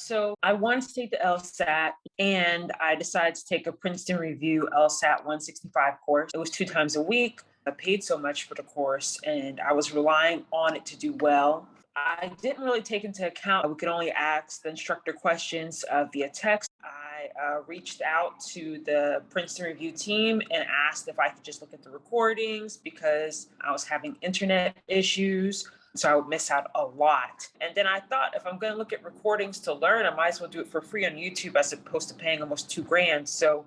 So I wanted to take the LSAT and I decided to take a Princeton Review LSAT 165 course. It was 2 times a week. I paid so much for the course and I was relying on it to do well. I didn't really take into account we could only ask the instructor questions via text. I reached out to the Princeton Review team and asked if I could just look at the recordings because I was having internet issues. So I would miss out a lot. And then I thought if I'm going to look at recordings to learn, I might as well do it for free on YouTube as opposed to paying almost $2,000. So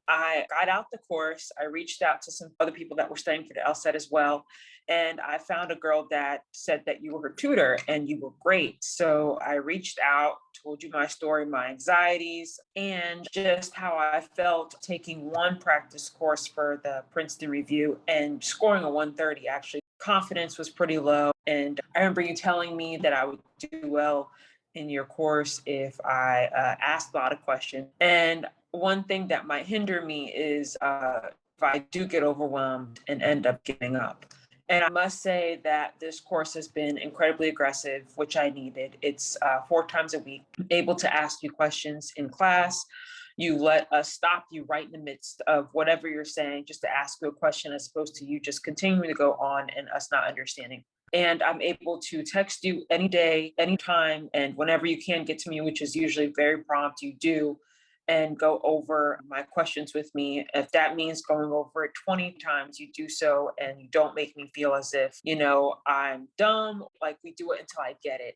I got out the course. I reached out to some other people that were studying for the LSAT as well. And I found a girl that said that you were her tutor and you were great. So I reached out, told you my story, my anxieties, and just how I felt taking one practice course for the Princeton Review and scoring a 130 actually. Confidence was pretty low. And I remember you telling me that I would do well in your course if I asked a lot of questions. And one thing that might hinder me is if I do get overwhelmed and end up giving up. And I must say that this course has been incredibly aggressive, which I needed. It's 4 times a week, able to ask you questions in class. You let us stop you right in the midst of whatever you're saying, just to ask you a question as opposed to you just continuing to go on and us not understanding. And I'm able to text you any day, anytime, and whenever you can get to me, which is usually very prompt, you do, and go over my questions with me. If that means going over it 20 times, you do so, and you don't make me feel as if, I'm dumb, like we do it until I get it.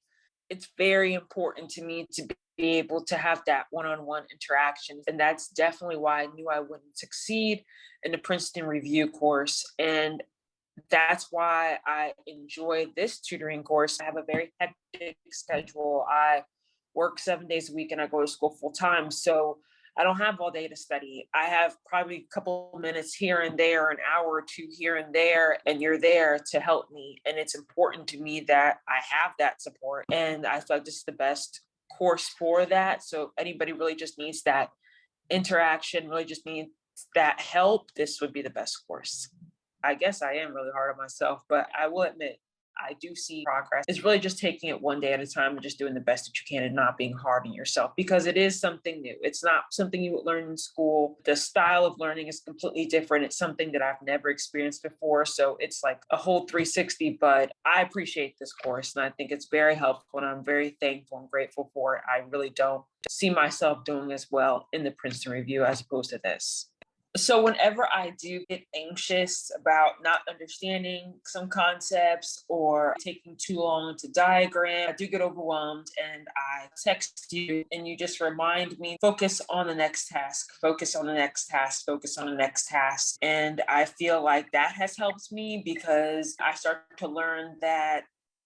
It's very important to me to be able to have that one-on-one interaction. And that's definitely why I knew I wouldn't succeed in the Princeton Review course. And that's why I enjoy this tutoring course. I have a very hectic schedule. I work 7 days a week and I go to school full time. So I don't have all day to study. I have probably a couple of minutes here and there, an hour or two here and there, and you're there to help me. And it's important to me that I have that support. And I feel like this is the best course for that. So if anybody really just needs that interaction, really just needs that help, this would be the best course. I guess I am really hard on myself, but I will admit I do see progress. It's really just taking it one day at a time and just doing the best that you can and not being hard on yourself because it is something new. It's not something you would learn in school. The style of learning is completely different. It's something that I've never experienced before. So it's like a whole 360, but I appreciate this course and I think it's very helpful and I'm very thankful and grateful for it. I really don't see myself doing as well in the Princeton Review as opposed to this. So whenever I do get anxious about not understanding some concepts or taking too long to diagram, I do get overwhelmed and I text you and you just remind me, focus on the next task, focus on the next task, focus on the next task. And I feel like that has helped me because I start to learn that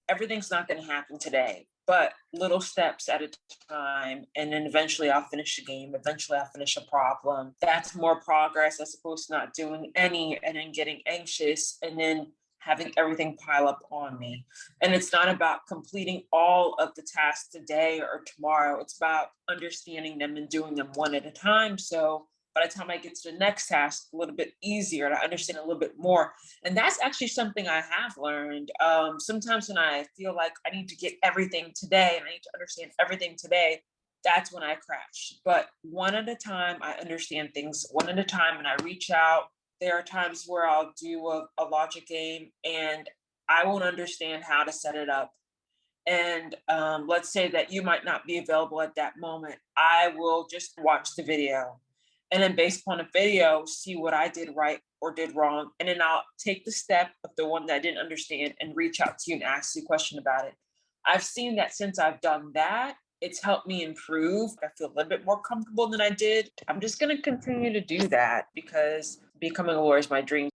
everything's not going to happen today, but little steps at a time. And then eventually I'll finish a game. Eventually I'll finish a problem. That's more progress as opposed to not doing any and then getting anxious and then having everything pile up on me. And it's not about completing all of the tasks today or tomorrow. It's about understanding them and doing them one at a time. So by the time I get to the next task, a little bit easier and I understand a little bit more. And that's actually something I have learned. Sometimes when I feel like I need to get everything today and I need to understand everything today, that's when I crash. But one at a time, I understand things one at a time and I reach out. There are times where I'll do a logic game and I won't understand how to set it up. And let's say that you might not be available at that moment. I will just watch the video. And then based upon the video, see what I did right or did wrong. And then I'll take the step of the one that I didn't understand and reach out to you and ask you a question about it. I've seen that since I've done that, it's helped me improve. I feel a little bit more comfortable than I did. I'm just going to continue to do that because becoming a lawyer is my dream.